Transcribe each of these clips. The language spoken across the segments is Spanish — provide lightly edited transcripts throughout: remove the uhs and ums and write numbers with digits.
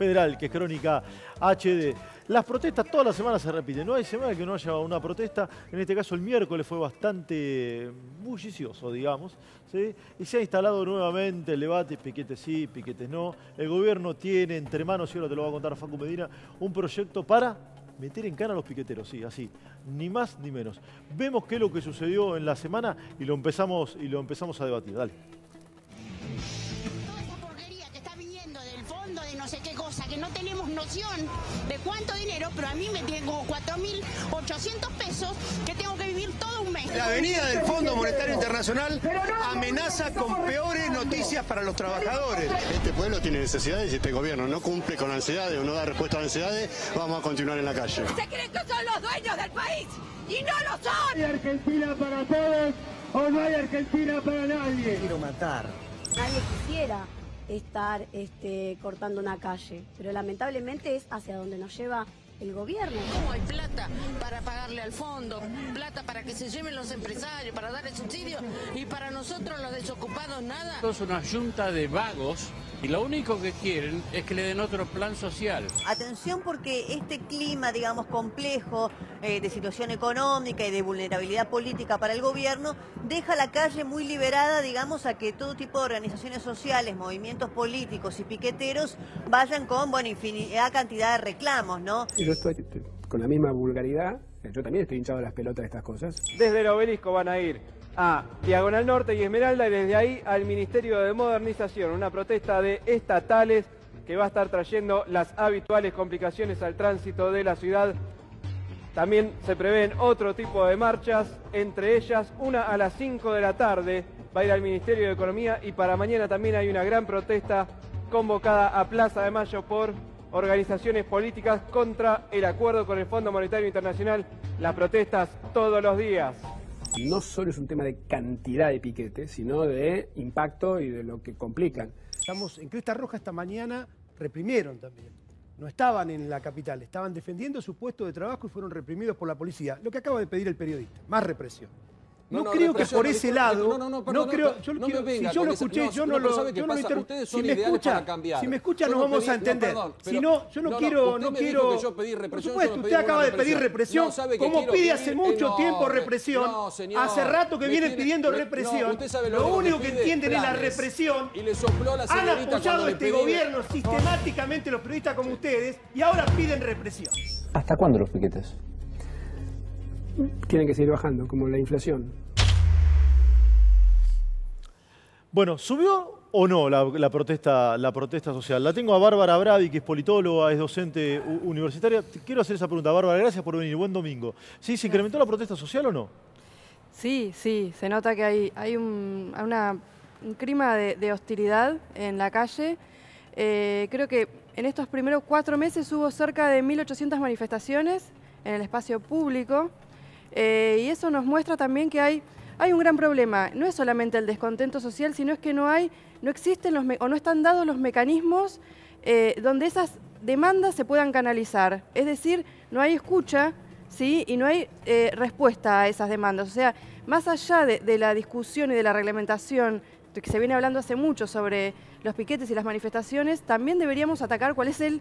federal, que es Crónica HD. Las protestas todas las semanas se repiten. No hay semana que no haya una protesta. En este caso el miércoles fue bastante bullicioso, digamos, ¿sí? Y se ha instalado nuevamente el debate, piquetes sí, piquetes no. El gobierno tiene entre manos, y ahora te lo va a contar Facu Medina, un proyecto para meter en cana a los piqueteros, sí, así, ni más ni menos. Vemos qué es lo que sucedió en la semana y lo empezamos a debatir. Dale. Toda esa porquería que está viniendo del fondo de no sé qué cosa, que no tenemos noción de cuánto dinero, pero a mí me tienen como 4.800 pesos que tengo que vivir todo un mes. La venida del Fondo Monetario Internacional amenaza con peores noticias para los trabajadores. Este pueblo tiene necesidades y este gobierno no cumple con ansiedades o no da respuesta a ansiedades, vamos a continuar en la calle. Se creen que son los dueños del país y no lo son. ¿Hay Argentina para todos o no hay Argentina para nadie? Quiero matar. Nadie quisiera estar cortando una calle, pero lamentablemente es hacia donde nos lleva el gobierno. ¿Cómo hay plata para pagarle al fondo? Plata para que se lleven los empresarios, para dar el subsidio, y para nosotros los desocupados nada. Es una junta de vagos y lo único que quieren es que le den otro plan social. Atención, porque este clima, digamos, complejo de situación económica y de vulnerabilidad política para el gobierno deja la calle muy liberada, digamos, a que todo tipo de organizaciones sociales, movimientos políticos y piqueteros vayan con, bueno, infinidad cantidad de reclamos, ¿no? Yo estoy con la misma vulgaridad, yo también estoy hinchado de las pelotas de estas cosas. Desde el Obelisco van a ir a Diagonal Norte y Esmeralda y desde ahí al Ministerio de Modernización. Una protesta de estatales que va a estar trayendo las habituales complicaciones al tránsito de la ciudad. También se prevén otro tipo de marchas, entre ellas una a las 5 de la tarde va a ir al Ministerio de Economía, y para mañana también hay una gran protesta convocada a Plaza de Mayo por organizaciones políticas contra el acuerdo con el Fondo Monetario Internacional. Las protestas todos los días. No solo es un tema de cantidad de piquetes, sino de impacto y de lo que complican. Estamos en Cresta Roja esta mañana, reprimieron también. No estaban en la capital, estaban defendiendo su puesto de trabajo y fueron reprimidos por la policía. Lo que acaba de pedir el periodista, más represión. No creo que por ese lado. No creo. Si yo lo escuché, yo no lo interrumpo. Si me escucha, nos vamos a entender. Si no, yo no quiero. Por supuesto, usted acaba de pedir represión. Como pide hace mucho tiempo represión. Hace rato que viene pidiendo represión. Lo único que entienden es la represión. Han apoyado a este gobierno sistemáticamente los periodistas como ustedes y ahora piden represión. ¿Hasta cuándo los piquetes? Tienen que seguir bajando, como la inflación. Bueno, ¿subió o no la protesta social? La tengo a Bárbara Bravi, que es politóloga, es docente universitaria. Quiero hacer esa pregunta, Bárbara, gracias por venir, buen domingo. ¿Sí, se incrementó la protesta social o no? Sí, se nota que hay un clima de hostilidad en la calle. Creo que en estos primeros 4 meses hubo cerca de 1.800 manifestaciones en el espacio público. Y eso nos muestra también que hay un gran problema. No es solamente el descontento social, sino es que no existen o no están dados los mecanismos donde esas demandas se puedan canalizar. Es decir, no hay escucha, ¿sí? Y no hay respuesta a esas demandas. O sea, más allá de la discusión y de la reglamentación que se viene hablando hace mucho sobre los piquetes y las manifestaciones, también deberíamos atacar cuál es el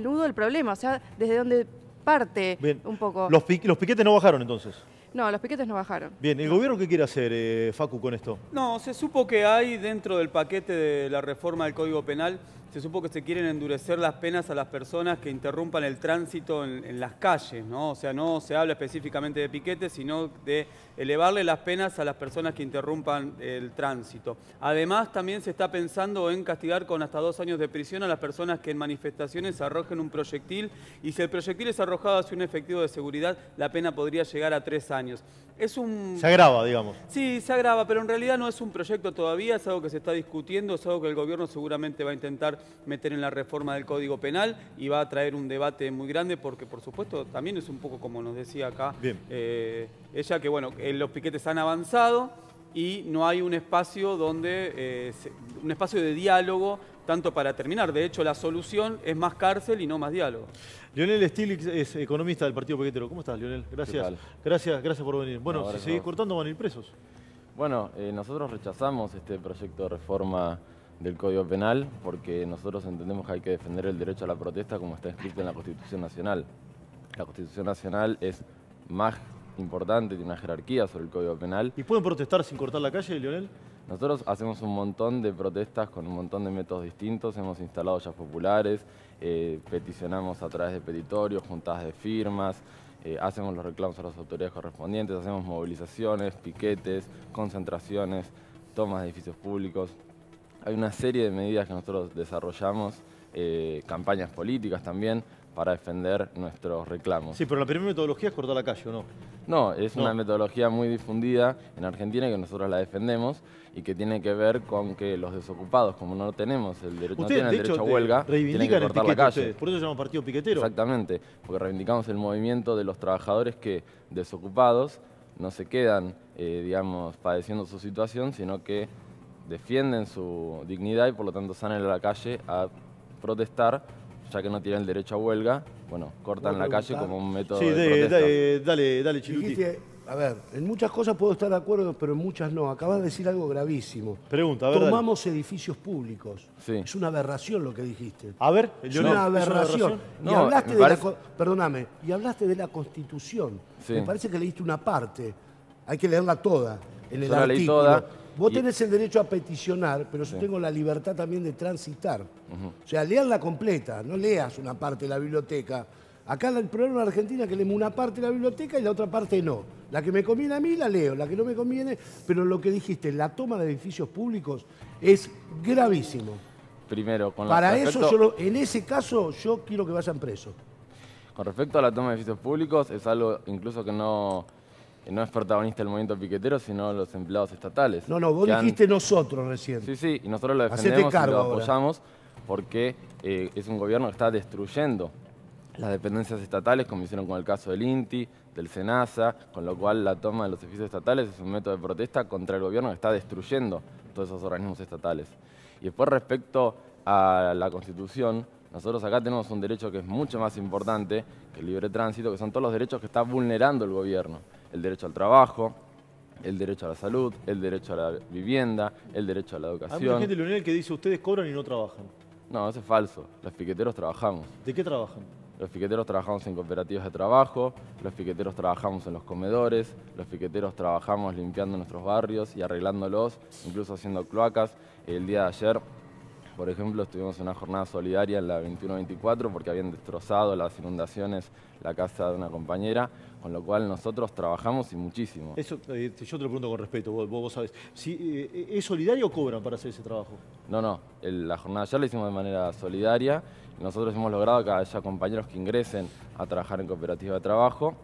nudo del problema, o sea, desde dónde parte. Bien. Un poco. ¿Los piquetes no bajaron entonces? No, los piquetes no bajaron. Bien, ¿el gobierno qué quiere hacer, Facu, con esto? No, se supo que hay dentro del paquete de la reforma del Código Penal, se supo que se quieren endurecer las penas a las personas que interrumpan el tránsito en las calles, ¿no? O sea, no se habla específicamente de piquetes, sino de elevarle las penas a las personas que interrumpan el tránsito. Además, también se está pensando en castigar con hasta 2 años de prisión a las personas que en manifestaciones arrojen un proyectil, y si el proyectil es arrojado hacia un efectivo de seguridad, la pena podría llegar a 3 años. Se agrava, digamos. Sí, se agrava, pero en realidad no es un proyecto todavía, es algo que se está discutiendo, es algo que el gobierno seguramente va a intentar meter en la reforma del Código Penal y va a traer un debate muy grande porque, por supuesto, también es un poco como nos decía acá ella, que bueno, los piquetes han avanzado y no hay un espacio donde un espacio de diálogo tanto para terminar. De hecho, la solución es más cárcel y no más diálogo. Lionel Stiglitz es economista del Partido Piquetero. ¿Cómo estás, Lionel? Gracias. Gracias por venir. Bueno, si seguís cortando van a ir presos. Bueno, nosotros rechazamos este proyecto de reforma del Código Penal, porque nosotros entendemos que hay que defender el derecho a la protesta como está escrito en la Constitución Nacional. La Constitución Nacional es más importante, tiene una jerarquía sobre el Código Penal. ¿Y pueden protestar sin cortar la calle, Leonel? Nosotros hacemos un montón de protestas con un montón de métodos distintos, hemos instalado ollas populares, peticionamos a través de petitorios, juntadas de firmas, hacemos los reclamos a las autoridades correspondientes, hacemos movilizaciones, piquetes, concentraciones, tomas de edificios públicos. Hay una serie de medidas que nosotros desarrollamos, campañas políticas también, para defender nuestros reclamos. Sí, pero la primera metodología es cortar la calle, ¿o no? No, es una metodología muy difundida en Argentina y que nosotros la defendemos y que tiene que ver con que los desocupados, como no tenemos el derecho, no tienen el derecho a huelga, tienen que cortar la calle. Ustedes. Por eso se llama partido piquetero. Exactamente, porque reivindicamos el movimiento de los trabajadores que, desocupados, no se quedan, digamos, padeciendo su situación, sino que defienden su dignidad y por lo tanto salen a la calle a protestar, ya que no tienen el derecho a huelga, bueno, cortan la calle como un método de protesta. Dale, Chiluti. Dijiste, a ver, en muchas cosas puedo estar de acuerdo, pero en muchas no. Acabas de decir algo gravísimo. Pregunta, a ver. Tomamos edificios públicos. Sí. Es una aberración lo que dijiste. A ver, es una aberración. Y no, hablaste perdóname, y hablaste de la Constitución. Sí. Me parece que leíste una parte. Hay que leerla toda, en el Yo la leí artículo. toda. Vos tenés el derecho a peticionar, pero yo tengo la libertad también de transitar. O sea, leanla completa, no leas una parte de la biblioteca. Acá el problema en Argentina es que leemos una parte de la biblioteca y la otra parte no. La que me conviene a mí la leo, la que no me conviene, pero lo que dijiste, la toma de edificios públicos es gravísimo. Primero, con Para eso, en ese caso, yo quiero que vayan presos. Con respecto a la toma de edificios públicos, es algo incluso que no es protagonista el movimiento piquetero, sino los empleados estatales. No, vos dijiste nosotros recién. Sí, y nosotros lo defendemos y lo apoyamos porque es un gobierno que está destruyendo las dependencias estatales, como hicieron con el caso del INTI, del SENASA, con lo cual la toma de los edificios estatales es un método de protesta contra el gobierno que está destruyendo todos esos organismos estatales. Y después, respecto a la Constitución, nosotros acá tenemos un derecho que es mucho más importante que el libre tránsito, que son todos los derechos que está vulnerando el gobierno. El derecho al trabajo, el derecho a la salud, el derecho a la vivienda, el derecho a la educación. Hay mucha gente, Leonel, que dice ustedes cobran y no trabajan. No, eso es falso. Los piqueteros trabajamos. ¿De qué trabajan? Los piqueteros trabajamos en cooperativas de trabajo, los piqueteros trabajamos en los comedores, los piqueteros trabajamos limpiando nuestros barrios y arreglándolos, incluso haciendo cloacas. El día de ayer, por ejemplo, estuvimos en una jornada solidaria en la 21-24 porque habían destrozado las inundaciones la casa de una compañera, con lo cual nosotros trabajamos y muchísimo. Eso, yo te lo pregunto con respeto, vos sabés. ¿Es solidario o cobran para hacer ese trabajo? No, la jornada ayer la hicimos de manera solidaria. Nosotros hemos logrado que haya compañeros que ingresen a trabajar en cooperativa de trabajo,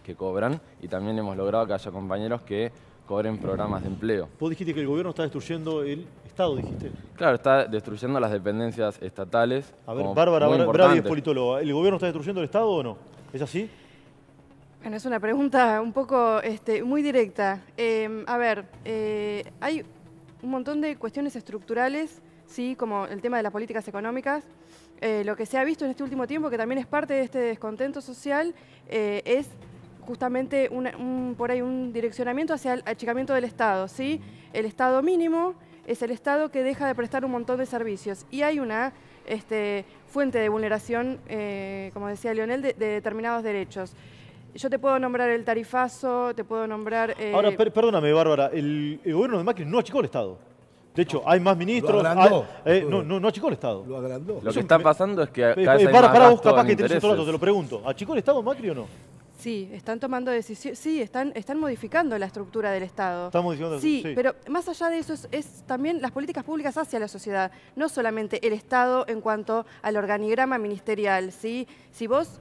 que cobran, y también hemos logrado que haya compañeros que cobren programas de empleo. Vos dijiste que el gobierno está destruyendo el Estado, dijiste. Claro, está destruyendo las dependencias estatales. A ver, Bárbara Bravi es politóloga. ¿El gobierno está destruyendo el Estado o no? ¿Es así? Bueno, es una pregunta un poco muy directa. Hay un montón de cuestiones estructurales, sí, como el tema de las políticas económicas. Lo que se ha visto en este último tiempo, que también es parte de este descontento social, es justamente por ahí un direccionamiento hacia el achicamiento del Estado, ¿sí? El Estado mínimo es el Estado que deja de prestar un montón de servicios y hay una fuente de vulneración, como decía Leonel, de determinados derechos. Yo te puedo nombrar el tarifazo, te puedo nombrar... Ahora, perdóname, Bárbara, el gobierno de Macri no achicó el Estado. De hecho, hay más ministros. Lo agrandó. No achicó el Estado. Lo agrandó. Lo que está pasando es que cada vez hay para más vos, capaz que tenés intereses. otro dato, te lo pregunto. ¿Achicó el Estado Macri o no? Sí, están tomando decisiones, sí, están modificando la estructura del Estado. Están modificando sí, pero más allá de eso es también las políticas públicas hacia la sociedad, no solamente el Estado en cuanto al organigrama ministerial, ¿sí? Si vos,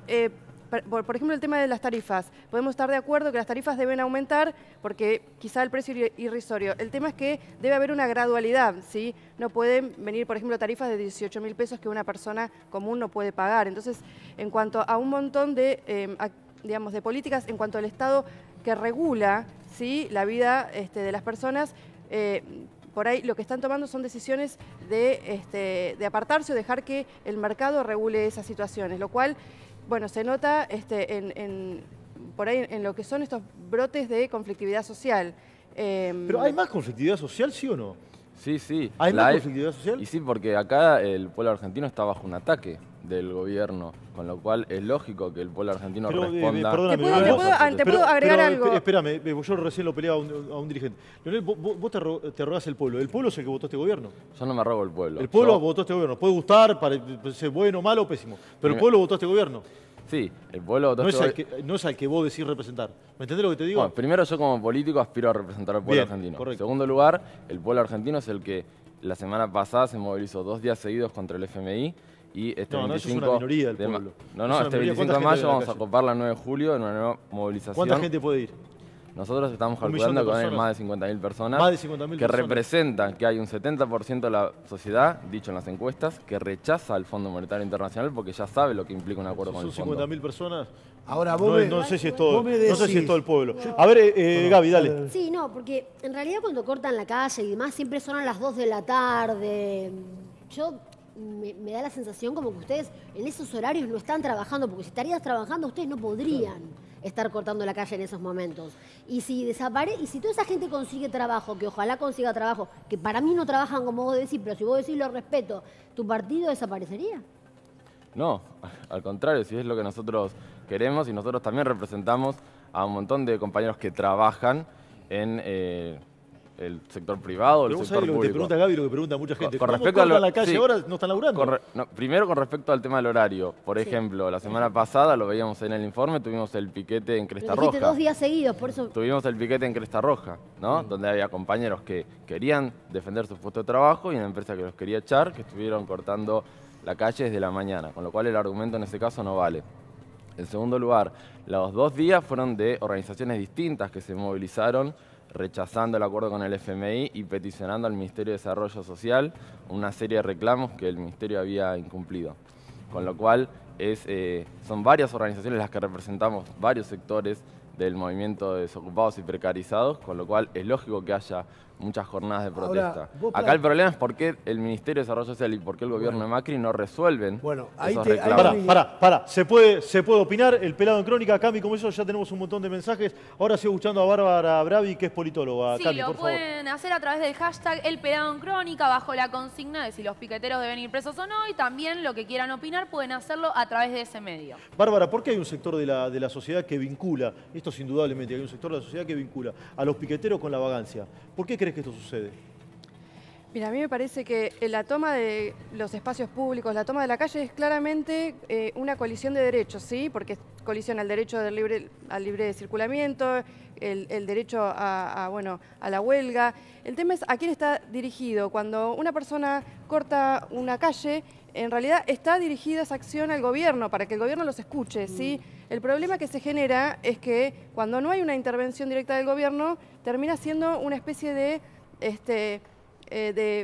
por ejemplo, el tema de las tarifas, podemos estar de acuerdo que las tarifas deben aumentar porque quizá el precio es irrisorio. El tema es que debe haber una gradualidad, ¿sí? No pueden venir, por ejemplo, tarifas de 18.000 pesos que una persona común no puede pagar. Entonces, en cuanto a un montón de de políticas en cuanto al Estado que regula, ¿sí?, la vida de las personas, por ahí lo que están tomando son decisiones de apartarse o dejar que el mercado regule esas situaciones, lo cual, bueno, se nota por ahí en lo que son estos brotes de conflictividad social. ¿Pero hay más conflictividad social, sí o no? Sí, sí. ¿Hay más conflictividad social? Y sí, porque acá el pueblo argentino está bajo un ataque del gobierno, con lo cual es lógico que el pueblo argentino responda. ¿Te puedo agregar algo? Espérame, yo recién lo peleaba a un dirigente. Leonel, vos te rogás el pueblo. ¿El pueblo es el que votó este gobierno? Yo no me rogo el pueblo. El pueblo votó este gobierno. Puede gustar, ser bueno, malo o pésimo, pero el pueblo votó este gobierno. Sí, el pueblo votó no es al que vos decís representar. ¿Me entendés lo que te digo? Bueno, primero, yo como político aspiro a representar al pueblo argentino. Correcto. En segundo lugar, el pueblo argentino es el que la semana pasada se movilizó 2 días seguidos contra el FMI y este 25 eso es una minoría del pueblo. Este 25 de mayo vamos a copar la 9 de julio en una nueva movilización. ¿Cuánta gente puede ir? Nosotros estamos calculando que van a ir más de 50.000 personas. Más de 50.000 que representan que hay un 70% de la sociedad, dicho en las encuestas, que rechaza al Fondo Monetario Internacional porque ya sabe lo que implica un acuerdo con el fondo. Son 50.000 personas. Ahora no sé si es todo el pueblo. A ver, Gaby, dale. Sí, no, porque en realidad cuando cortan la calle y demás siempre son a las 2 de la tarde. Me da la sensación como que ustedes en esos horarios no están trabajando, porque si estarías trabajando ustedes no podrían estar cortando la calle en esos momentos. Y si toda esa gente consigue trabajo, que ojalá consiga trabajo, que para mí no trabajan como vos decís, pero si vos decís lo respeto, ¿tu partido desaparecería? No, al contrario, si es lo que nosotros queremos y nosotros también representamos a un montón de compañeros que trabajan en el sector privado, el sector público. Te pregunta Gaby lo que pregunta mucha gente. Con respecto a la calle ahora no están laburando? Primero con respecto al tema del horario. Por ejemplo, la semana pasada, lo veíamos en el informe, tuvimos el piquete en Cresta Roja. 2 días seguidos, por eso... Tuvimos el piquete en Cresta Roja, ¿no? Donde había compañeros que querían defender su puesto de trabajo y una empresa que los quería echar, que estuvieron cortando la calle desde la mañana, con lo cual el argumento en ese caso no vale. En segundo lugar, los 2 días fueron de organizaciones distintas que se movilizaron rechazando el acuerdo con el FMI y peticionando al Ministerio de Desarrollo Social una serie de reclamos que el Ministerio había incumplido. Con lo cual son varias organizaciones las que representamos varios sectores del movimiento de desocupados y precarizados, con lo cual es lógico que haya muchas jornadas de protesta. Acá el problema es por qué el Ministerio de Desarrollo Social y por qué el gobierno de Macri no resuelven esos reclamos. Pará. ¿Se puede opinar? El pelado en crónica, Cami, como eso ya tenemos un montón de mensajes. Ahora sigo escuchando a Bárbara Bravi, que es politóloga. Sí, Cami, lo pueden hacer a través del hashtag El Pelado en Crónica, bajo la consigna de si los piqueteros deben ir presos o no, y también lo que quieran opinar pueden hacerlo a través de ese medio. Bárbara, ¿por qué hay un sector de la sociedad que vincula, esto es indudablemente, hay un sector de la sociedad que vincula a los piqueteros con la vagancia? ¿Por qué crees que esto sucede? Mira, a mí me parece que la toma de los espacios públicos, la toma de la calle es claramente una colisión de derechos, ¿sí? Porque colisiona el derecho al libre circulamiento, el derecho a la huelga. El tema es a quién está dirigido. Cuando una persona corta una calle, en realidad está dirigida esa acción al gobierno, para que el gobierno los escuche, ¿sí? El problema que se genera es que cuando no hay una intervención directa del gobierno, termina siendo una especie de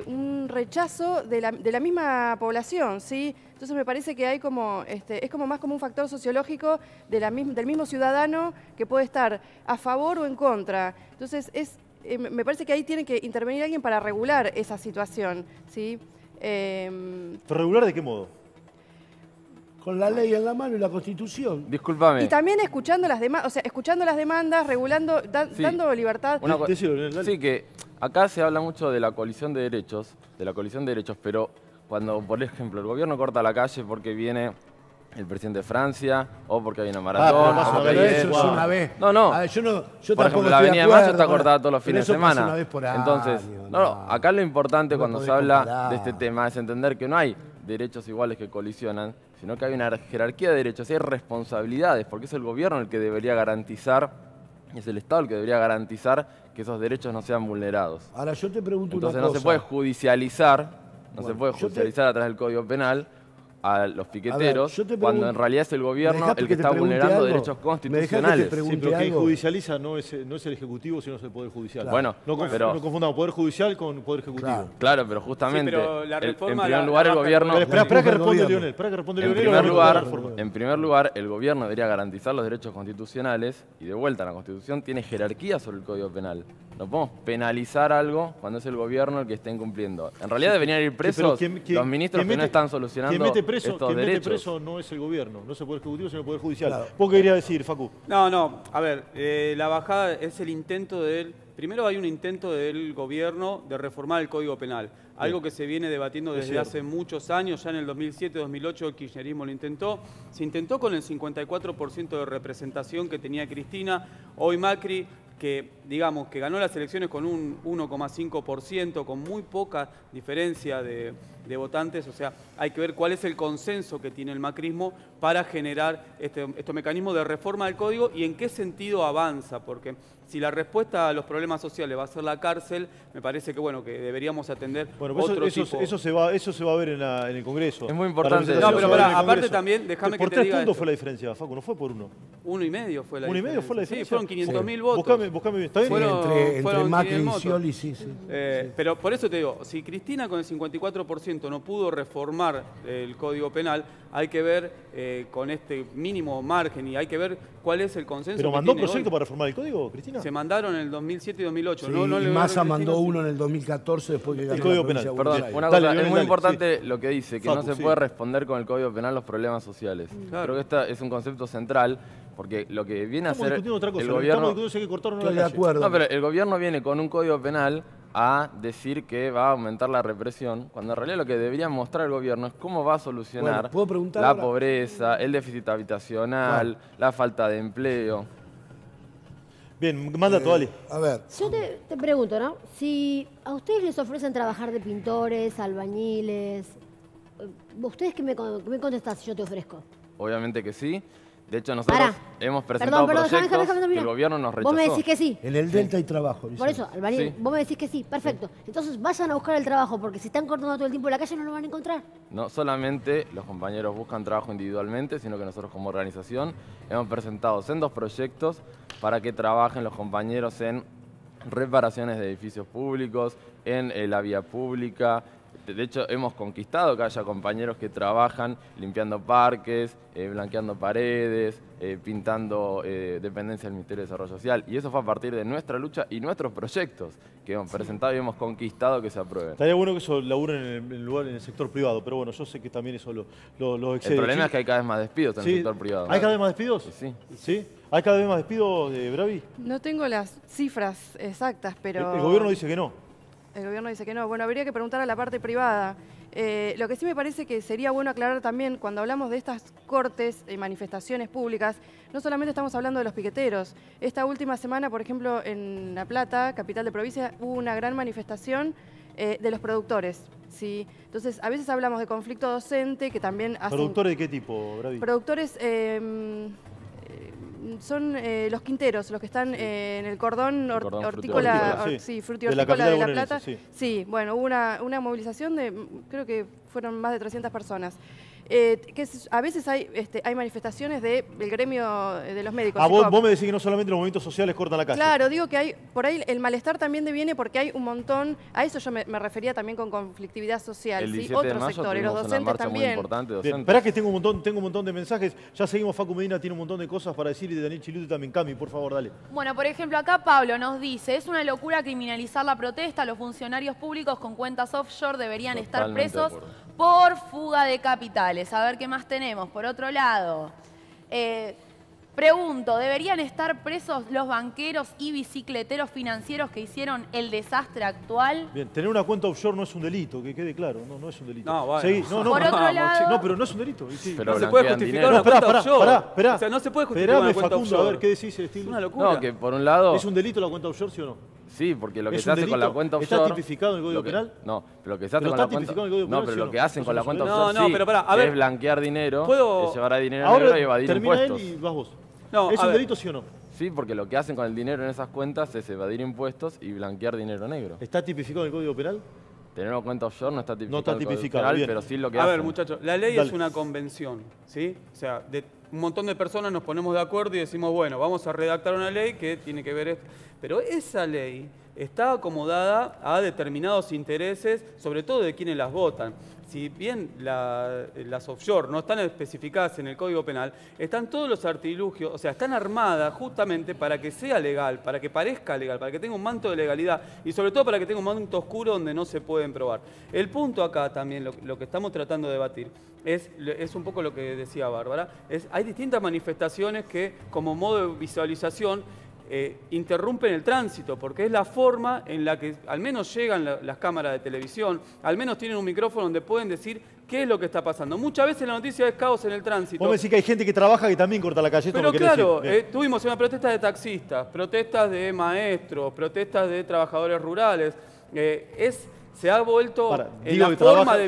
un rechazo de la misma población, ¿sí? Entonces me parece que hay como, es como más como un factor sociológico del mismo ciudadano que puede estar a favor o en contra. Entonces me parece que ahí tiene que intervenir alguien para regular esa situación, ¿sí? ¿Regular de qué modo? Con la ley en la mano y la Constitución. Discúlpame. Y también escuchando las demandas, regulando, dando libertad. Sí, que acá se habla mucho de la colisión de derechos, pero cuando, por ejemplo, el gobierno corta la calle porque viene el presidente de Francia o porque hay una maratón. Eso es una vez. No. Yo por ejemplo, la Avenida de Mayo está cortada todos los fines de semana. Una vez por año, entonces, acá lo importante cuando se habla de este tema es entender que no hay derechos iguales que colisionan, sino que hay una jerarquía de derechos y hay responsabilidades, porque es el gobierno el que debería garantizar, es el Estado el que debería garantizar que esos derechos no sean vulnerados. Ahora yo te pregunto una cosa. Entonces no se puede judicializar, a través del Código Penal a los piqueteros, cuando en realidad es el gobierno el que está vulnerando derechos constitucionales. Sí, pero quien judicializa no es el Ejecutivo, sino es el Poder Judicial. Bueno, no confundamos Poder Judicial con Poder Ejecutivo. Claro, pero justamente, pero la reforma, en primer lugar el gobierno... Espera que responde Leonel. En primer lugar, el gobierno debería garantizar los derechos constitucionales y de vuelta, la Constitución tiene jerarquía sobre el Código Penal. No podemos penalizar algo cuando es el gobierno el que está incumpliendo. En realidad deberían ir presos los ministros que no están solucionando quien mete preso no es el gobierno, no es el Poder Ejecutivo, sino el Poder Judicial. Claro. ¿Vos qué querías decir, Facu? No, a ver, la bajada es el intento del primero hay un intento del gobierno de reformar el Código Penal, algo que se viene debatiendo desde hace muchos años. Ya en el 2007-2008 el kirchnerismo lo intentó. Se intentó con el 54% de representación que tenía Cristina. Hoy Macri, que digamos que ganó las elecciones con un 1,5%, con muy poca diferencia de votantes. O sea, hay que ver cuál es el consenso que tiene el macrismo para generar estos mecanismos de reforma del código y en qué sentido avanza, porque si la respuesta a los problemas sociales va a ser la cárcel, me parece que bueno, que deberíamos atender otro tipo. Eso se va a ver en el Congreso. Es muy importante. No, pero pará, aparte también, déjame que te diga. ¿Por 3 puntos fue la diferencia, Facu? ¿No fue por 1? 1,5 fue la diferencia. 1,5 fue la diferencia. Sí, fueron 500.000 votos. Buscame bien. ¿Está bien? Entre Macri y Scioli, sí. Pero por eso te digo, si Cristina con el 54% no pudo reformar el Código Penal, hay que ver con este mínimo margen y hay que ver cuál es el consenso. ¿Pero mandó proyecto para reformar el Código, Cristina? Se mandaron en el 2007 y 2008. Sí, y Massa mandó uno en el 2014 después que ganó el Código Penal. Perdón, una cosa, es muy importante lo que dice, que no se puede responder con el Código Penal los problemas sociales. Creo que este es un concepto central, porque lo que viene a hacer el gobierno... Estamos discutiendo si hay que cortar una de acuerdo. No, pero el gobierno viene con un Código Penal a decir que va a aumentar la represión, cuando en realidad lo que debería mostrar el gobierno es cómo va a solucionar la pobreza, el déficit habitacional, la falta de empleo. Bien, manda todo, dale. A ver. Yo te pregunto, ¿no? Si a ustedes les ofrecen trabajar de pintores, albañiles, ¿ustedes qué me contestás si yo te ofrezco? Obviamente que sí. De hecho, nosotros hemos presentado proyectos que el gobierno nos rechazó. Vos me decís que sí. En el Delta hay trabajo. Por eso, albañil, vos me decís que sí, perfecto. Entonces vayan a buscar el trabajo, porque si están cortando todo el tiempo en la calle no lo van a encontrar. No solamente los compañeros buscan trabajo individualmente, sino que nosotros como organización hemos presentado sendos proyectos para que trabajen los compañeros en reparaciones de edificios públicos, en la vía pública. De hecho, hemos conquistado que haya compañeros que trabajan limpiando parques, blanqueando paredes, pintando dependencias del Ministerio de Desarrollo Social. Y eso fue a partir de nuestra lucha y nuestros proyectos que hemos presentado y hemos conquistado que se aprueben. Estaría bueno que eso laburen en el sector privado, pero bueno, yo sé que también eso lo excede. El problema es que hay cada vez más despidos en el sector privado. ¿Hay cada vez más despidos? Sí. ¿Sí? ¿Hay cada vez más despidos, Bravi? No tengo las cifras exactas, pero... El gobierno dice que no. El gobierno dice que no. Bueno, habría que preguntar a la parte privada. Lo que sí me parece que sería bueno aclarar también, cuando hablamos de estas cortes y manifestaciones públicas, no solamente estamos hablando de los piqueteros. Esta última semana, por ejemplo, en La Plata, capital de provincia, hubo una gran manifestación de los productores. ¿Sí? Entonces, a veces hablamos de conflicto docente, que también hacen... ¿Productores de qué tipo, Bravi? Productores... son los quinteros, los que están en el cordón hortícola, fruti-hortícola de La Plata. Sí, bueno, hubo una movilización de, creo que fueron más de 300 personas. A veces hay manifestaciones del gremio de los médicos. Vos me decís que no solamente los movimientos sociales cortan la calle. Claro, digo que hay, por ahí el malestar también deviene porque hay un montón, a eso yo me refería también con conflictividad social, ¿sí? Otros sectores, los docentes también. Esperá que tengo un montón de mensajes, ya seguimos, Facu Medina tiene un montón de cosas para decir y de Daniel Chiluti también. Cami, por favor, dale. Bueno, por ejemplo, acá Pablo nos dice, es una locura criminalizar la protesta, los funcionarios públicos con cuentas offshore deberían estar presos por fuga de capitales. A ver qué más tenemos. Por otro lado, pregunto, ¿deberían estar presos los banqueros y bicicleteros financieros que hicieron el desastre actual? Bien, tener una cuenta offshore no es un delito, que quede claro, no es un delito. No, bueno. Seguí. Por otro lado... No, pero no es un delito. Sí. Pero no se puede justificar una cuenta offshore. Esperá. O sea, no se puede justificar una cuenta offshore. A ver, ¿qué decís, Steve? Es una locura. No, que por un lado... ¿Es un delito la cuenta offshore, sí o no? Sí, porque lo que se hace con la cuenta offshore... ¿Está tipificado en el Código Penal? No, pero lo que se hace con la cuenta... No, pero lo que hacen con la cuenta offshore sí, es blanquear dinero, es llevar a dinero negro y evadir impuestos. Él y vas vos. No, ¿es un delito, sí o no? Sí, porque lo que hacen con el dinero en esas cuentas es evadir impuestos y blanquear dinero negro. ¿Está tipificado en el Código Penal? Tener una cuenta offshore no está tipificado, en el Código Penal, pero sí lo que hacen. A ver, muchachos, la ley es una convención, ¿sí? O sea, un montón de personas nos ponemos de acuerdo y decimos, bueno, vamos a redactar una ley que tiene que ver esto. Pero esa ley está acomodada a determinados intereses, sobre todo de quienes las votan. Si bien las offshore no están especificadas en el Código Penal, están todos los artilugios, o sea, están armadas justamente para que sea legal, para que parezca legal, para que tenga un manto de legalidad y sobre todo para que tenga un manto oscuro donde no se pueden probar. El punto acá también, lo que estamos tratando de debatir, es un poco lo que decía Bárbara, hay distintas manifestaciones que como modo de visualización interrumpen el tránsito, porque es la forma en la que al menos llegan las cámaras de televisión, al menos tienen un micrófono donde pueden decir qué es lo que está pasando. Muchas veces la noticia es caos en el tránsito. Vos me decís que hay gente que trabaja que también corta la calle. Pero claro, tuvimos una protesta de taxistas, protestas de maestros, protestas de trabajadores rurales. Se ha vuelto en la forma de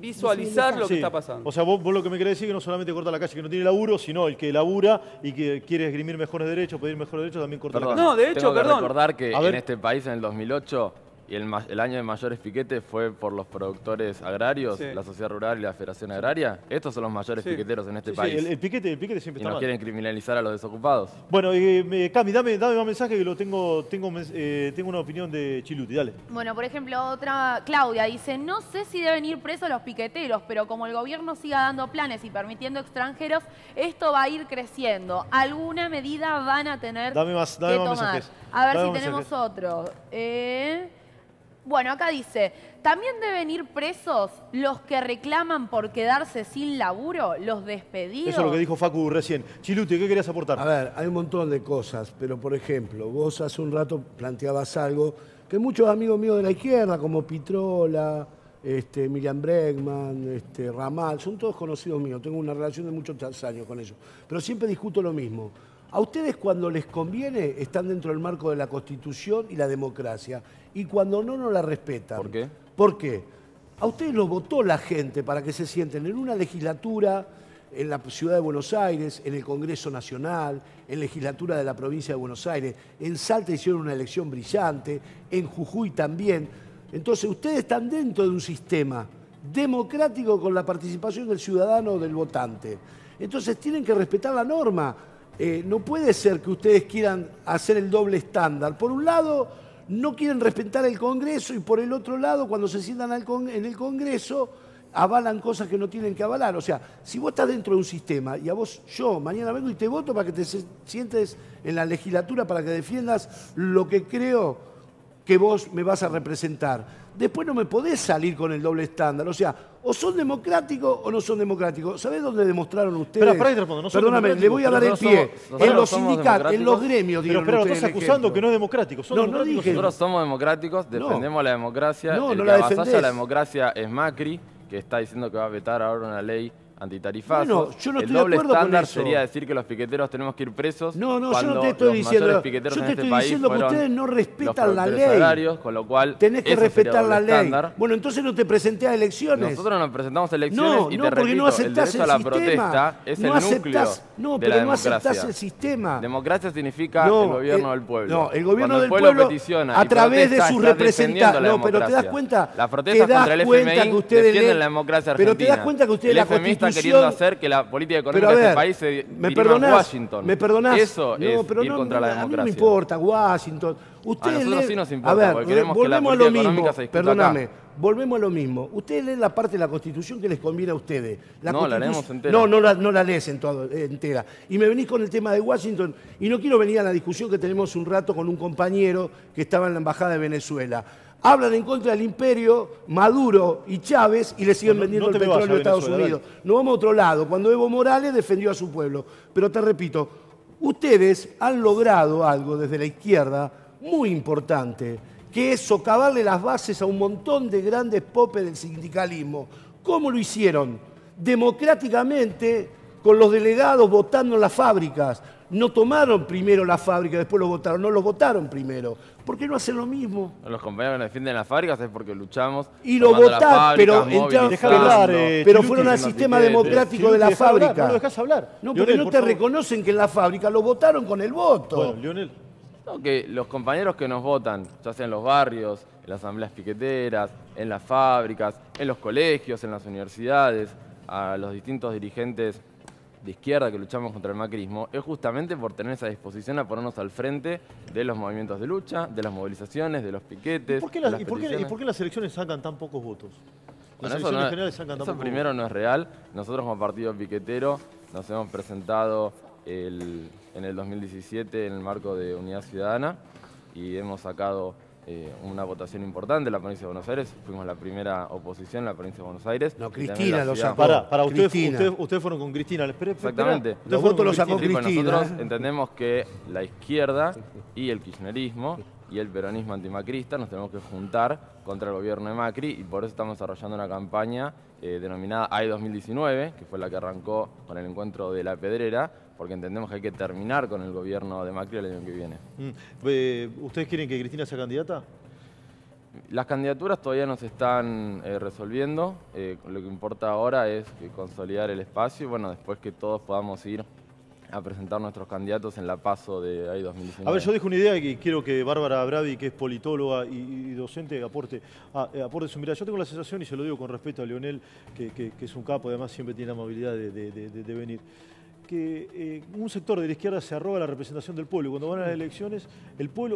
visualizar lo que está pasando. O sea, vos lo que me querés decir es que no solamente corta la calle que no tiene laburo, sino el que labura y que quiere esgrimir mejores derechos, pedir mejores derechos, también corta la calle. No, de hecho, tengo que recordar que en este país, en el 2008, y el año de mayores piquetes fue por los productores agrarios, la Sociedad Rural y la Federación Agraria. Estos son los mayores piqueteros en este país. El piquete siempre está mal. Y nos quieren criminalizar a los desocupados. Bueno, Cami, dame más mensaje que tengo una opinión de Chiluti, dale. Bueno, por ejemplo, otra, Claudia dice, no sé si deben ir presos los piqueteros, pero como el gobierno siga dando planes y permitiendo extranjeros, esto va a ir creciendo. Alguna medida van a tener que tomar. Mensajes. A ver si tenemos otro. Bueno, acá dice, ¿también deben ir presos los que reclaman por quedarse sin laburo, los despedidos? Eso es lo que dijo Facu recién. Chiluti, ¿qué querías aportar? A ver, hay un montón de cosas, pero por ejemplo, vos hace un rato planteabas algo que muchos amigos míos de la izquierda, como Pitrola, Miriam Bregman, Ramal, son todos conocidos míos, tengo una relación de muchos años con ellos, pero siempre discuto lo mismo. A ustedes cuando les conviene están dentro del marco de la Constitución y la democracia, y cuando no la respetan. ¿Por qué? ¿Por qué? A ustedes los votó la gente para que se sienten en una legislatura en la ciudad de Buenos Aires, en el Congreso Nacional, en legislatura de la provincia de Buenos Aires, en Salta hicieron una elección brillante, en Jujuy también. Entonces ustedes están dentro de un sistema democrático con la participación del ciudadano o del votante. Entonces tienen que respetar la norma. No puede ser que ustedes quieran hacer el doble estándar. Por un lado, no quieren respetar el Congreso y por el otro lado, cuando se sientan en el Congreso, avalan cosas que no tienen que avalar. O sea, si vos estás dentro de un sistema y a vos, yo, mañana vengo y te voto para que te sientes en la legislatura, para que defiendas lo que creo que vos me vas a representar. Después no me podés salir con el doble estándar. O sea, o son democráticos o no son democráticos. ¿Sabés dónde demostraron ustedes? Espera, ahí te respondo. No son Perdóname, le voy a dar el pie. En los sindicatos, en los gremios. Pero lo estás acusando que no es democrático. No dije. Nosotros somos democráticos, defendemos la democracia. No, el no que la avasalla defendés. la democracia es Macri, que está diciendo que va a vetar ahora una ley antitarifazo. Bueno, yo no estoy de el doble acuerdo con estándar eso. sería decir que los piqueteros tenemos que ir presos. No, yo cuando no te estoy los diciendo. mayores piqueteros Yo te en este estoy país diciendo que fueron ustedes no respetan los la productores ley. agrarios, con lo cual tenés que eso respetar sería la doble ley. estándar. Bueno, entonces no te presenté a elecciones. Nosotros nos presentamos a elecciones y te porque repito, no aceptás el derecho a la protesta es el núcleo de la democracia. El sistema. Democracia significa el gobierno del pueblo. No, el gobierno Cuando del el pueblo peticiona a través de sus representantes. No, pero te das cuenta. Las protestas contra el FMI defienden la democracia argentina. Pero te das cuenta que ustedes la Constitución... El FMI está queriendo hacer que la política económica de este país se dirima a Washington. ¿Me perdonás? Eso es ir contra la democracia. A mí no me importa Washington. A nosotros sí nos importa, porque queremos que la política económica se discuta acá. Volvemos a lo mismo. Ustedes leen la parte de la Constitución que les conviene a ustedes. No, la leemos entera. No la lees entera. Y me venís con el tema de Washington y no quiero venir a la discusión que tenemos un rato con un compañero que estaba en la Embajada de Venezuela. Hablan en contra del imperio, Maduro y Chávez, y le siguen vendiendo el petróleo a Estados Unidos. Nos vamos a otro lado, cuando Evo Morales defendió a su pueblo. Pero te repito, ustedes han logrado algo desde la izquierda muy importante, que es socavarle las bases a un montón de grandes popes del sindicalismo. ¿Cómo lo hicieron? Democráticamente, con los delegados votando en las fábricas. No tomaron primero la fábrica, después lo votaron, no lo votaron primero. ¿Por qué no hacen lo mismo? Los compañeros que defienden las fábricas es porque luchamos. Y lo votaron, pero fueron al sistema democrático de la fábrica. No lo dejás hablar. No, porque no te reconocen que en la fábrica lo votaron con el voto. Bueno, Lionel. No, que los compañeros que nos votan, ya sea en los barrios, en las asambleas piqueteras, en las fábricas, en los colegios, en las universidades, a los distintos dirigentes de izquierda que luchamos contra el macrismo, es justamente por tener esa disposición a ponernos al frente de los movimientos de lucha, de las movilizaciones, de los piquetes. ¿Y por qué las elecciones sacan tan pocos votos? Las elecciones generales sacan tan pocos votos. Eso primero no es real. Nosotros como partido piquetero nos hemos presentado en el 2017 en el marco de Unidad Ciudadana y hemos sacado una votación importante en la provincia de Buenos Aires. Fuimos la primera oposición en la provincia de Buenos Aires. No, Cristina lo sacó. Para ustedes fueron con Cristina. Exactamente. Los votos los sacó Cristina. Nosotros entendemos que la izquierda y el kirchnerismo y el peronismo antimacrista nos tenemos que juntar contra el gobierno de Macri, y por eso estamos desarrollando una campaña denominada AI 2019, que fue la que arrancó con el encuentro de La Pedrera, porque entendemos que hay que terminar con el gobierno de Macri el año que viene. ¿Ustedes quieren que Cristina sea candidata? Las candidaturas todavía no se están resolviendo. Lo que importa ahora es consolidar el espacio y bueno, después que todos podamos ir a presentar nuestros candidatos en la PASO de AI 2019. A ver, yo dejo una idea y quiero que Bárbara Bravi, que es politóloga y docente, aporte su mirada. Yo tengo la sensación, y se lo digo con respeto a Leonel, que es un capo, además siempre tiene la amabilidad de venir, que un sector de la izquierda se arroga la representación del pueblo. Cuando van a las elecciones,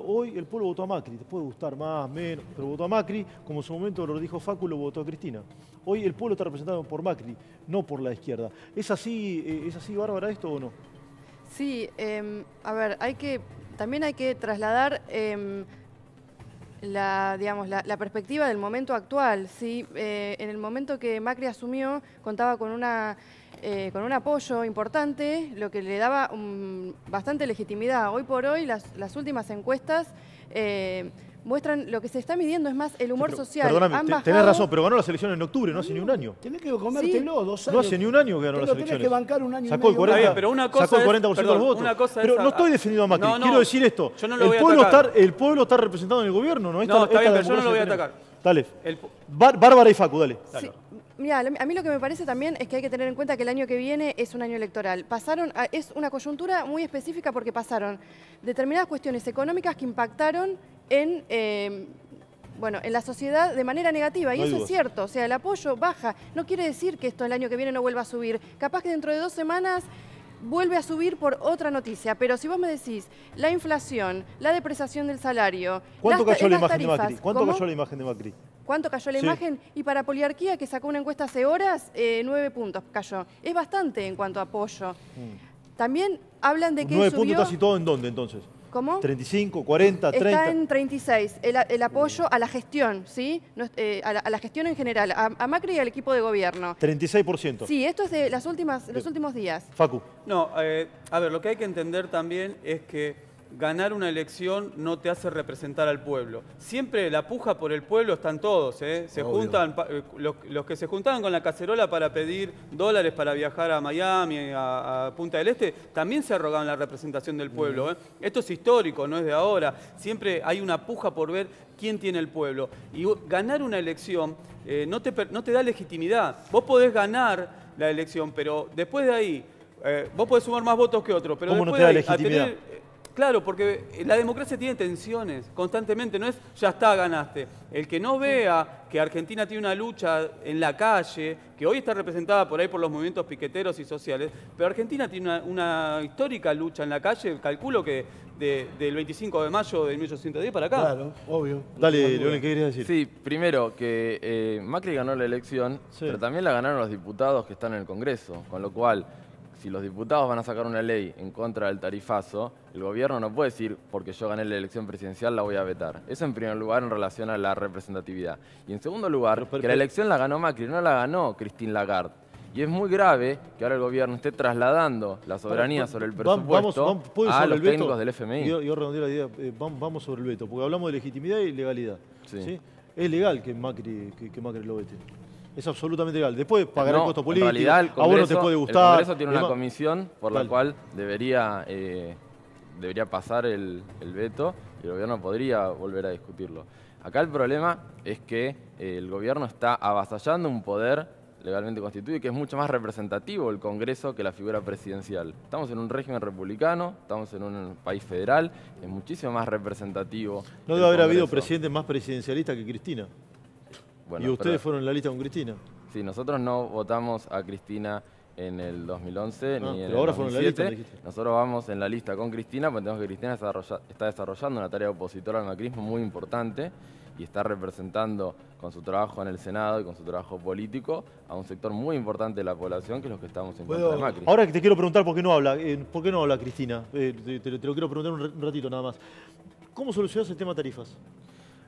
hoy el pueblo votó a Macri. Te puede gustar más, menos, pero votó a Macri, como en su momento lo dijo Facu, lo votó a Cristina. Hoy el pueblo está representado por Macri, no por la izquierda. ¿Es así, Bárbara, esto o no? Sí, a ver, también hay que trasladar la perspectiva del momento actual. ¿Sí? En el momento que Macri asumió, contaba con un apoyo importante, lo que le daba bastante legitimidad. Hoy por hoy, las últimas encuestas muestran lo que se está midiendo, es más el humor social. Perdóname, tenés razón, pero ganó las elecciones en octubre, no hace ni un año. Tenés que comértelo, 2 años. No hace ni un año que ganó las elecciones. Tenés que bancar un año sacó y medio. El 40%, pero una cosa sacó el 40% de los votos. Pero no estoy defendiendo a Macri, quiero decir esto. Yo no lo voy a atacar. El pueblo está representado en el gobierno, ¿no? Está bien, pero yo no lo voy a atacar. Dale. Bárbara y Facu, dale. Sí. Mira, a mí lo que me parece también es que hay que tener en cuenta que el año que viene es un año electoral. Es una coyuntura muy específica porque pasaron determinadas cuestiones económicas que impactaron en la sociedad de manera negativa, y eso es cierto. O sea, el apoyo baja. No quiere decir que esto el año que viene no vuelva a subir. Capaz que dentro de 2 semanas vuelve a subir por otra noticia. Pero si vos me decís la inflación, la depreciación del salario... ¿Cuánto cayó la imagen de Macri? ¿Cuánto cayó la imagen de Macri? ¿Cuánto cayó la imagen? Y para Poliarquía, que sacó una encuesta hace horas, 9 puntos cayó. Es bastante en cuanto a apoyo. También hablan de que 9 puntos está situado en dónde, entonces. ¿Cómo? 35, 40, 30. Está en 36, el apoyo a la gestión, ¿sí? A la gestión en general, a Macri y al equipo de gobierno. 36%. Sí, esto es de los últimos días. Facu. No, a ver, lo que hay que entender también es que ganar una elección no te hace representar al pueblo. Siempre la puja por el pueblo están todos, Se juntan, los que se juntaban con la cacerola para pedir dólares para viajar a Miami, a Punta del Este, también se arrogaban la representación del pueblo, Esto es histórico, no es de ahora. Siempre hay una puja por ver quién tiene el pueblo. Y ganar una elección no te da legitimidad. Vos podés ganar la elección, pero después de ahí, vos podés sumar más votos que otro, pero ¿cómo después no te da de ahí, legitimidad? Claro, porque la democracia tiene tensiones constantemente, no es ya está, ganaste. El que no vea que Argentina tiene una lucha en la calle, que hoy está representada por ahí por los movimientos piqueteros y sociales, pero Argentina tiene una histórica lucha en la calle, calculo que del 25 de mayo de 1810 para acá. Claro, obvio. Dale, León, ¿qué querías decir? Sí, primero que Macri ganó la elección, pero también la ganaron los diputados que están en el Congreso, con lo cual... Si los diputados van a sacar una ley en contra del tarifazo, el gobierno no puede decir, porque yo gané la elección presidencial, la voy a vetar. Eso en primer lugar en relación a la representatividad. Y en segundo lugar, que la elección la ganó Macri, no la ganó Christine Lagarde. Y es muy grave que ahora el gobierno esté trasladando la soberanía sobre el presupuesto a los técnicos del FMI. Yo redondeé la idea, vamos sobre el veto, porque hablamos de legitimidad y legalidad. ¿Sí? Es legal que Macri lo vete. Es absolutamente legal. Después pagará el costo político, en realidad, a vos no te puede gustar. El Congreso tiene una comisión por la cual debería pasar el veto y el gobierno podría volver a discutirlo. Acá el problema es que el gobierno está avasallando un poder legalmente constituido y que es mucho más representativo el Congreso que la figura presidencial. Estamos en un régimen republicano, estamos en un país federal, es muchísimo más representativo. No debe haber habido presidentes más presidencialistas que Cristina. Bueno, y ustedes fueron en la lista con Cristina. Sí, nosotros no votamos a Cristina en el 2011 ni en el ahora 2007. Fueron en la lista, nosotros vamos en la lista con Cristina porque entendemos que Cristina está desarrollando una tarea opositora al macrismo muy importante y está representando con su trabajo en el Senado y con su trabajo político a un sector muy importante de la población que es los que estamos en contra de Macri. Ahora que te quiero preguntar por qué no habla Cristina, te lo quiero preguntar un ratito nada más. ¿Cómo solucionás el tema tarifas?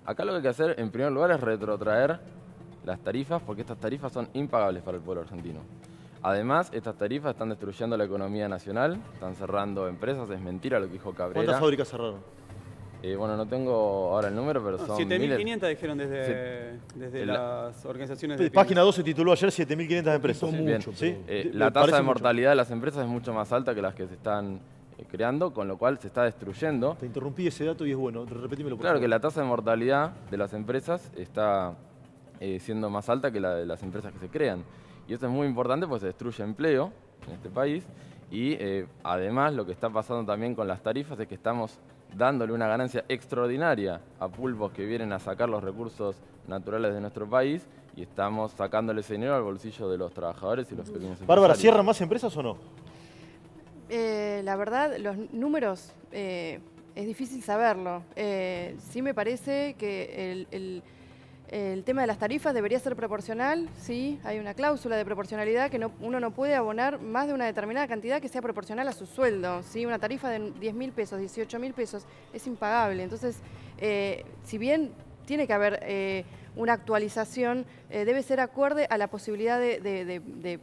Acá lo que hay que hacer, en primer lugar, es retrotraer las tarifas, porque estas tarifas son impagables para el pueblo argentino. Además, estas tarifas están destruyendo la economía nacional, están cerrando empresas, es mentira lo que dijo Cabrera. ¿Cuántas fábricas cerraron? Bueno, no tengo ahora el número, pero son 7.500 dijeron desde las organizaciones de Página 2 se tituló ayer 7.500 empresas. Bien, ¿sí? La tasa de mortalidad de las empresas es mucho más alta que las que se están creando, con lo cual se está destruyendo. Te interrumpí ese dato y es bueno, repetímelo por favor. Claro que la tasa de mortalidad de las empresas está siendo más alta que la de las empresas que se crean. Y eso es muy importante porque se destruye empleo en este país y además lo que está pasando también con las tarifas es que estamos dándole una ganancia extraordinaria a pulpos que vienen a sacar los recursos naturales de nuestro país y estamos sacándole ese dinero al bolsillo de los trabajadores y los pequeños empresarios. Bárbara, ¿cierran más empresas o no? La verdad, los números es difícil saberlo. Sí me parece que el tema de las tarifas debería ser proporcional, sí, hay una cláusula de proporcionalidad que uno no puede abonar más de una determinada cantidad que sea proporcional a su sueldo, ¿sí? Una tarifa de 10.000 pesos, 18.000 pesos es impagable. Entonces, si bien tiene que haber una actualización, debe ser acorde a la posibilidad de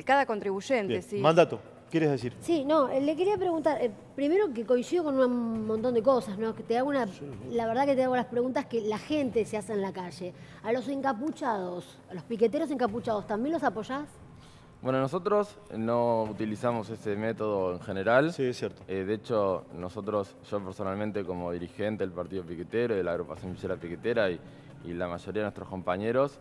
cada contribuyente. Bien. ¿Sí? Mandato. ¿Quieres decir? Sí, no, le quería preguntar, primero que coincido con un montón de cosas, ¿no? Que te hago la verdad que te hago las preguntas que la gente se hace en la calle. A los encapuchados, a los piqueteros encapuchados, ¿también los apoyás? Bueno, nosotros no utilizamos ese método en general. Sí, es cierto. De hecho, yo personalmente como dirigente del Partido Piquetero y de la agrupación Villera Piquetera y la mayoría de nuestros compañeros,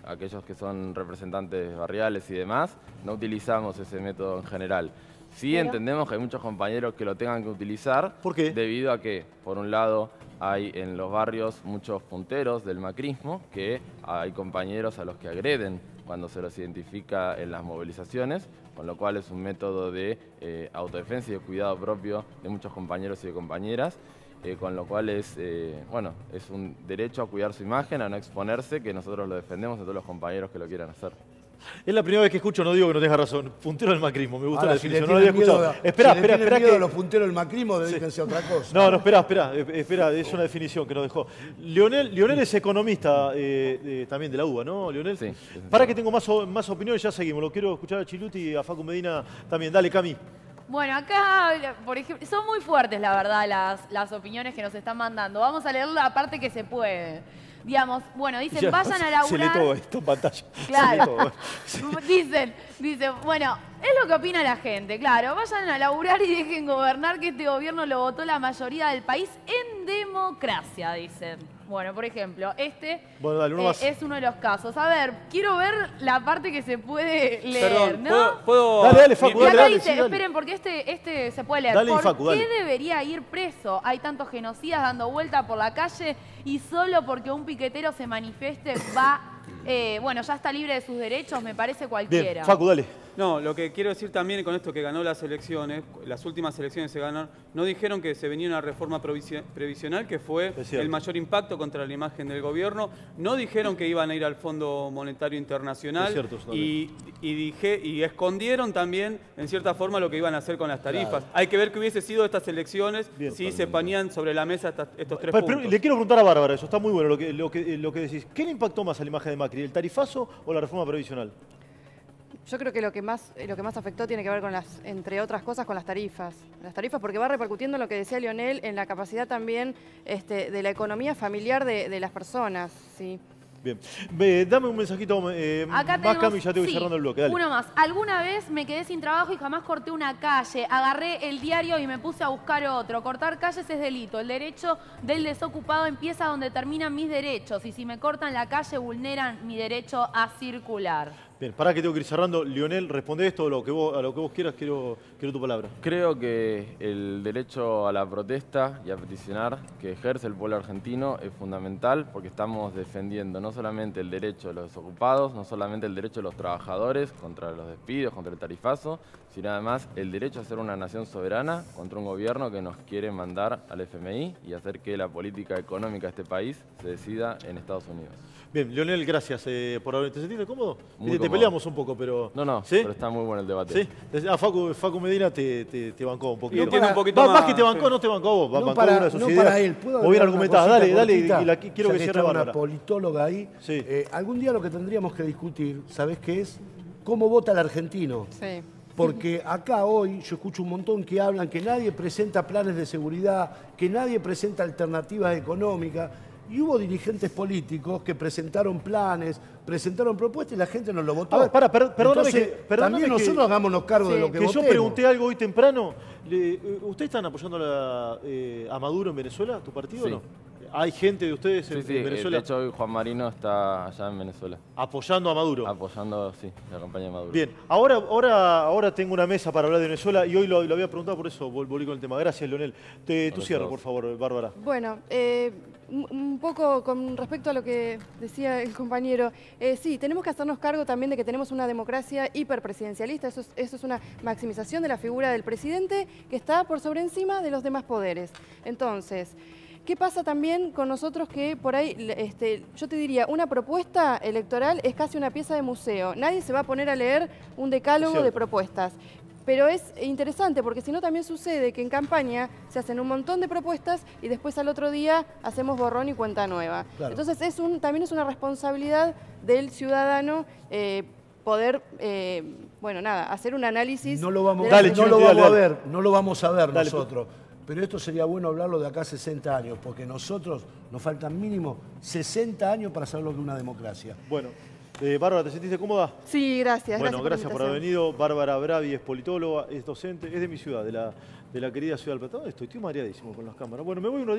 aquellos que son representantes barriales y demás, no utilizamos ese método en general. Sí entendemos que hay muchos compañeros que lo tengan que utilizar. ¿Por qué? Debido a que, por un lado, hay en los barrios muchos punteros del macrismo, que hay compañeros a los que agreden cuando se los identifica en las movilizaciones, con lo cual es un método de autodefensa y de cuidado propio de muchos compañeros y de compañeras. Con lo cual es un derecho a cuidar su imagen, a no exponerse, que nosotros lo defendemos a todos los compañeros que lo quieran hacer. Es la primera vez que escucho, no digo que no tengas razón, puntero del macrismo, me gusta la definición, no lo había escuchado. Espera que los punteros del macrismo dedíquense a otra cosa. No, espera, es una definición que nos dejó. Leonel es economista también de la UBA, ¿no, Leonel? Sí. Para que tengo más opiniones, ya seguimos, lo quiero escuchar a Chiluti y a Facu Medina también. Dale, Cami. Bueno, acá, por ejemplo, son muy fuertes, la verdad, las opiniones que nos están mandando. Vamos a leer la parte que se puede. Digamos, bueno, dicen, Ya, vayan a laburar. Se lee todo esto en pantalla. Claro. Dicen, bueno, es lo que opina la gente, claro. Vayan a laburar y dejen gobernar, que este gobierno lo votó la mayoría del país en democracia, dicen. Bueno, por ejemplo, dale, es uno de los casos. A ver, quiero ver la parte que se puede leer, Perdón, ¿no? ¿puedo? Dale, Facu, Y acá dale, dice, sí, dale. esperen, porque este se puede leer. Dale, ¿Por Facu, qué dale. debería ir preso? Hay tantos genocidas dando vuelta por la calle y solo porque un piquetero se manifieste va... bueno, ya está libre de sus derechos, me parece cualquiera. Bien, Facu, dale. No, lo que quiero decir también con esto que ganó las elecciones, las últimas elecciones se ganaron, no dijeron que se venía una reforma previsional que fue el mayor impacto contra la imagen del gobierno, no dijeron que iban a ir al Fondo Monetario Internacional Es cierto, y escondieron también en cierta forma lo que iban a hacer con las tarifas. Claro. Hay que ver qué hubiese sido estas elecciones si se ponían sobre la mesa estos tres puntos. Le quiero preguntar a Bárbara, eso está muy bueno lo que decís. ¿Qué le impactó más a la imagen de Macri, el tarifazo o la reforma previsional? Yo creo que lo que más afectó tiene que ver con entre otras cosas, con las tarifas. Las tarifas, porque va repercutiendo en lo que decía Leonel, en la capacidad también de la economía familiar de las personas, ¿sí? Bien. Dame un mensajito más, Cami, ya te voy cerrando el bloque. Dale. Uno más. Alguna vez me quedé sin trabajo y jamás corté una calle. Agarré el diario y me puse a buscar otro. Cortar calles es delito. El derecho del desocupado empieza donde terminan mis derechos. Y si me cortan la calle, vulneran mi derecho a circular. Bien, pará que tengo que ir cerrando. Leonel, responde esto, a lo que vos quieras, quiero tu palabra. Creo que el derecho a la protesta y a peticionar que ejerce el pueblo argentino es fundamental porque estamos defendiendo no solamente el derecho de los desocupados, no solamente el derecho de los trabajadores contra los despidos, contra el tarifazo, sino además el derecho a ser una nación soberana contra un gobierno que nos quiere mandar al FMI y hacer que la política económica de este país se decida en Estados Unidos. Bien, Leonel, gracias por haber... ¿Te sentiste cómodo? Muy cómodo. como... peleamos un poco, pero... No, ¿sí? pero está muy bueno el debate. ¿Sí? Facu Medina te bancó un poquito. Tiene un poquito más que te bancó, no te bancó vos. Bancó una de sus ideas. Para él. Vos bien argumentás. Dale, y quiero que cierre Bárbara. Una politóloga ahí. Sí. Algún día lo que tendríamos que discutir, ¿sabés qué es? ¿Cómo vota el argentino? Sí. Porque acá hoy yo escucho un montón que hablan que nadie presenta planes de seguridad, que nadie presenta alternativas económicas. Y hubo dirigentes políticos que presentaron planes, presentaron propuestas y la gente no lo votó. A ver, perdóname que... También nosotros hagámonos cargo de lo que votemos. Yo pregunté algo hoy temprano. ¿Ustedes están apoyando a Maduro en Venezuela, tu partido o no? ¿Hay gente de ustedes en Venezuela? De hecho, hoy Juan Marino está allá en Venezuela. ¿Apoyando a Maduro? Apoyando, sí, la campaña de Maduro. Bien, ahora tengo una mesa para hablar de Venezuela y hoy lo había preguntado, por eso volví con el tema. Gracias, Leonel. Tu cierre, por favor, Bárbara. Bueno, un poco con respecto a lo que decía el compañero, sí, tenemos que hacernos cargo también de que tenemos una democracia hiperpresidencialista. Eso es una maximización de la figura del presidente que está por sobre encima de los demás poderes. Entonces... ¿qué pasa también con nosotros que por ahí, yo te diría, una propuesta electoral es casi una pieza de museo? Nadie se va a poner a leer un decálogo de propuestas. Pero es interesante porque si no también sucede que en campaña se hacen un montón de propuestas y después al otro día hacemos borrón y cuenta nueva. Claro. Entonces también es una responsabilidad del ciudadano poder, hacer un análisis. No lo vamos a ver nosotros. Pero esto sería bueno hablarlo de acá a 60 años, porque nosotros nos faltan mínimo 60 años para saber lo que es una democracia. Bueno, Bárbara, ¿te sentiste cómoda? Sí, gracias. Bueno, gracias por haber venido. Bárbara Bravi es politóloga, es docente, es de mi ciudad, de la querida ciudad del Plata. Estoy mareadísimo con las cámaras. Bueno, me voy un ratito.